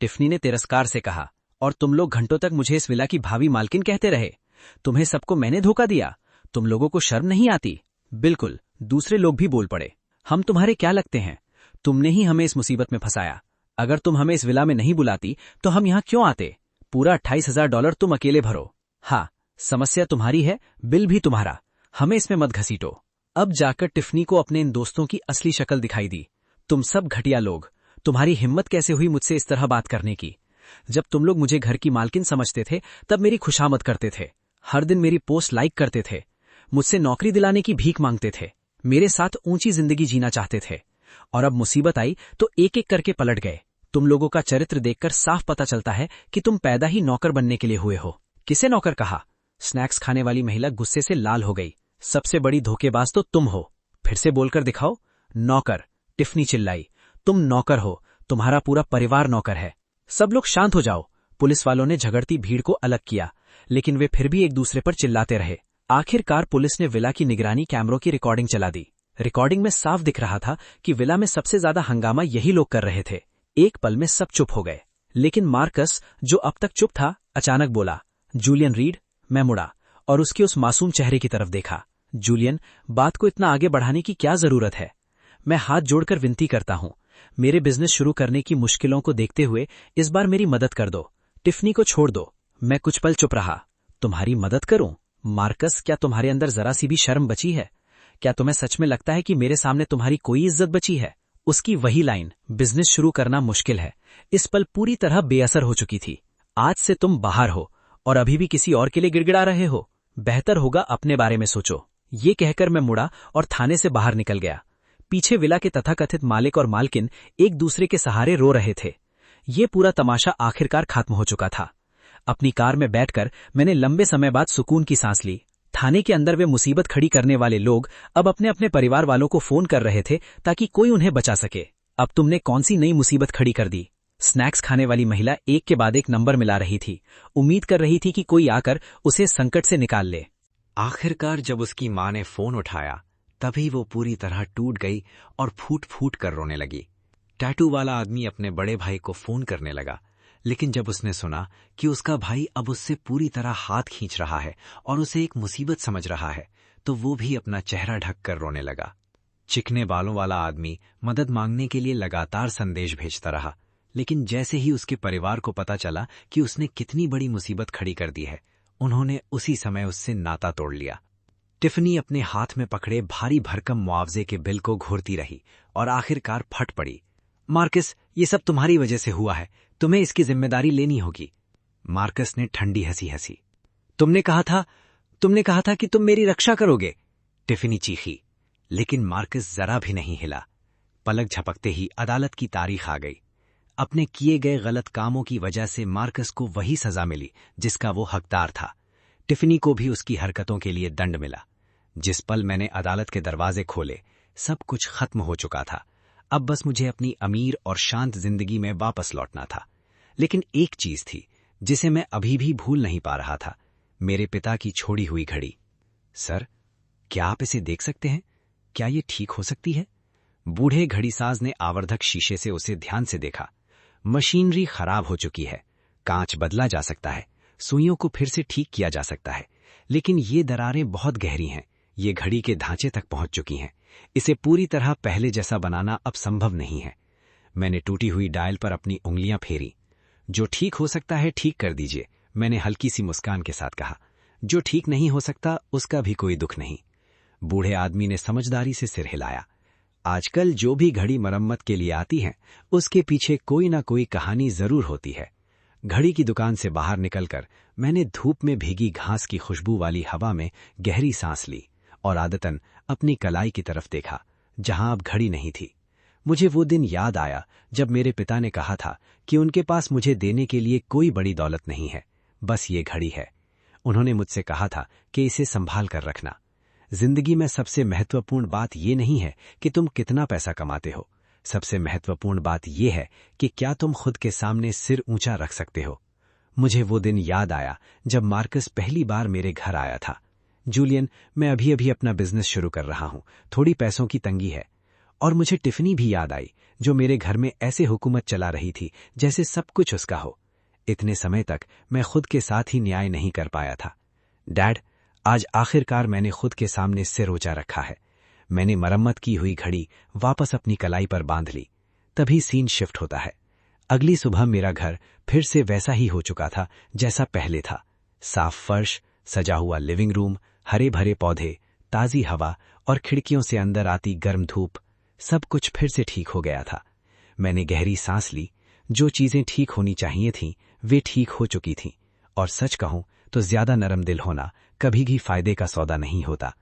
टिफनी ने तिरस्कार से कहा। और तुम लोग घंटों तक मुझे इस विला की भावी मालकिन कहते रहे। तुम्हें सबको मैंने धोखा दिया। तुम लोगों को शर्म नहीं आती? बिल्कुल। दूसरे लोग भी बोल पड़े। हम तुम्हारे क्या लगते हैं? तुमने ही हमें इस मुसीबत में फंसाया। अगर तुम हमें इस विला में नहीं बुलाती तो हम यहाँ क्यों आते? पूरा $28,000 तुम अकेले भरो। हाँ, समस्या तुम्हारी है, बिल भी तुम्हारा। हमें इसमें मत घसीटो। अब जाकर टिफनी को अपने इन दोस्तों की असली शक्ल दिखाई दी। तुम सब घटिया लोग, तुम्हारी हिम्मत कैसे हुई मुझसे इस तरह बात करने की? जब तुम लोग मुझे घर की मालकिन समझते थे, तब मेरी खुशामद करते थे, हर दिन मेरी पोस्ट लाइक करते थे, मुझसे नौकरी दिलाने की भीख मांगते थे, मेरे साथ ऊंची जिंदगी जीना चाहते थे। और अब मुसीबत आई तो एक एक करके पलट गए। तुम लोगों का चरित्र देखकर साफ पता चलता है कि तुम पैदा ही नौकर बनने के लिए हुए हो। किसे नौकर कहा? स्नैक्स खाने वाली महिला गुस्से से लाल हो गई। सबसे बड़ी धोखेबाज तो तुम हो। फिर से बोलकर दिखाओ। नौकर, टिफनी चिल्लाई। तुम नौकर हो, तुम्हारा पूरा परिवार नौकर है। सब लोग शांत हो जाओ। पुलिस वालों ने झगड़ती भीड़ को अलग किया, लेकिन वे फिर भी एक दूसरे पर चिल्लाते रहे। आखिरकार पुलिस ने विला की निगरानी कैमरों की रिकॉर्डिंग चला दी। रिकॉर्डिंग में साफ दिख रहा था कि विला में सबसे ज्यादा हंगामा यही लोग कर रहे थे। एक पल में सब चुप हो गए, लेकिन मार्कस, जो अब तक चुप था, अचानक बोला, जूलियन रीड। मैं मुड़ा और उसके उस मासूम चेहरे की तरफ देखा। जूलियन, बात को इतना आगे बढ़ाने की क्या जरूरत है? मैं हाथ जोड़कर विनती करता हूं, मेरे बिजनेस शुरू करने की मुश्किलों को देखते हुए इस बार मेरी मदद कर दो। टिफनी को छोड़ दो। मैं कुछ पल चुप रहा। तुम्हारी मदद करूं? मार्कस, क्या तुम्हारे अंदर जरा सी भी शर्म बची है? क्या तुम्हें सच में लगता है कि मेरे सामने तुम्हारी कोई इज्जत बची है? उसकी वही लाइन, बिजनेस शुरू करना मुश्किल है, इस पल पूरी तरह बेअसर हो चुकी थी। आज से तुम बाहर हो और अभी भी किसी और के लिए गिड़गिड़ा रहे हो। बेहतर होगा अपने बारे में सोचो। ये कहकर मैं मुड़ा और थाने से बाहर निकल गया। पीछे विला के तथाकथित मालिक और मालकिन एक दूसरे के सहारे रो रहे थे। ये पूरा तमाशा आखिरकार खत्म हो चुका था। अपनी कार में बैठकर मैंने लंबे समय बाद सुकून की सांस ली। थाने के अंदर वे मुसीबत खड़ी करने वाले लोग अब अपने अपने परिवार वालों को फोन कर रहे थे ताकि कोई उन्हें बचा सके। अब तुमने कौन सी नई मुसीबत खड़ी कर दी? स्नैक्स खाने वाली महिला एक के बाद एक नंबर मिला रही थी, उम्मीद कर रही थी कि कोई आकर उसे संकट से निकाल ले। आखिरकार जब उसकी मां ने फोन उठाया तभी वो पूरी तरह टूट गई और फूट फूट कर रोने लगी। टैटू वाला आदमी अपने बड़े भाई को फोन करने लगा, लेकिन जब उसने सुना कि उसका भाई अब उससे पूरी तरह हाथ खींच रहा है और उसे एक मुसीबत समझ रहा है, तो वो भी अपना चेहरा ढककर रोने लगा। चिकने बालों वाला आदमी मदद मांगने के लिए लगातार संदेश भेजता रहा, लेकिन जैसे ही उसके परिवार को पता चला कि उसने कितनी बड़ी मुसीबत खड़ी कर दी है, उन्होंने उसी समय उससे नाता तोड़ लिया। टिफनी अपने हाथ में पकड़े भारी भरकम मुआवजे के बिल को घूरती रही और आखिरकार फट पड़ी। मार्कस, ये सब तुम्हारी वजह से हुआ है, तुम्हें इसकी जिम्मेदारी लेनी होगी। मार्कस ने ठंडी हंसी हंसी। तुमने कहा था कि तुम मेरी रक्षा करोगे, टिफनी चीखी। लेकिन मार्कस जरा भी नहीं हिला। पलक झपकते ही अदालत की तारीख आ गई। अपने किए गए गलत कामों की वजह से मार्कस को वही सजा मिली जिसका वो हकदार था। टिफनी को भी उसकी हरकतों के लिए दंड मिला। जिस पल मैंने अदालत के दरवाजे खोले, सब कुछ खत्म हो चुका था। अब बस मुझे अपनी अमीर और शांत जिंदगी में वापस लौटना था। लेकिन एक चीज थी जिसे मैं अभी भी भूल नहीं पा रहा था, मेरे पिता की छोड़ी हुई घड़ी। सर, क्या आप इसे देख सकते हैं? क्या ये ठीक हो सकती है? बूढ़े घड़ीसाज ने आवर्धक शीशे से उसे ध्यान से देखा। मशीनरी खराब हो चुकी है, कांच बदला जा सकता है, सुइयों को फिर से ठीक किया जा सकता है, लेकिन ये दरारें बहुत गहरी हैं, ये घड़ी के ढांचे तक पहुंच चुकी हैं। इसे पूरी तरह पहले जैसा बनाना अब संभव नहीं है। मैंने टूटी हुई डायल पर अपनी उंगलियां फेरी। जो ठीक हो सकता है ठीक कर दीजिए, मैंने हल्की सी मुस्कान के साथ कहा। जो ठीक नहीं हो सकता उसका भी कोई दुख नहीं। बूढ़े आदमी ने समझदारी से सिर हिलाया। आजकल जो भी घड़ी मरम्मत के लिए आती है, उसके पीछे कोई ना कोई कहानी जरूर होती है। घड़ी की दुकान से बाहर निकलकर मैंने धूप में भीगी घास की खुशबू वाली हवा में गहरी सांस ली और आदतन अपनी कलाई की तरफ देखा, जहां अब घड़ी नहीं थी। मुझे वो दिन याद आया जब मेरे पिता ने कहा था कि उनके पास मुझे देने के लिए कोई बड़ी दौलत नहीं है, बस ये घड़ी है। उन्होंने मुझसे कहा था कि इसे संभाल कर रखना। जिंदगी में सबसे महत्वपूर्ण बात ये नहीं है कि तुम कितना पैसा कमाते हो, सबसे महत्वपूर्ण बात यह है कि क्या तुम खुद के सामने सिर ऊंचा रख सकते हो। मुझे वो दिन याद आया जब मार्कस पहली बार मेरे घर आया था। जूलियन, मैं अभी अभी अपना बिजनेस शुरू कर रहा हूं, थोड़ी पैसों की तंगी है। और मुझे टिफनी भी याद आई, जो मेरे घर में ऐसे हुकूमत चला रही थी जैसे सब कुछ उसका हो। इतने समय तक मैं खुद के साथ ही न्याय नहीं कर पाया था। डैड, आज आखिरकार मैंने खुद के सामने सिर ऊंचा रखा है। मैंने मरम्मत की हुई घड़ी वापस अपनी कलाई पर बांध ली। तभी सीन शिफ्ट होता है। अगली सुबह मेरा घर फिर से वैसा ही हो चुका था जैसा पहले था। साफ फर्श, सजा हुआ लिविंग रूम, हरे भरे पौधे, ताजी हवा और खिड़कियों से अंदर आती गर्म धूप, सब कुछ फिर से ठीक हो गया था। मैंने गहरी सांस ली। जो चीजें ठीक होनी चाहिए थीं, वे ठीक हो चुकी थीं। और सच कहूं तो ज्यादा नरम दिल होना कभी भी फायदे का सौदा नहीं होता।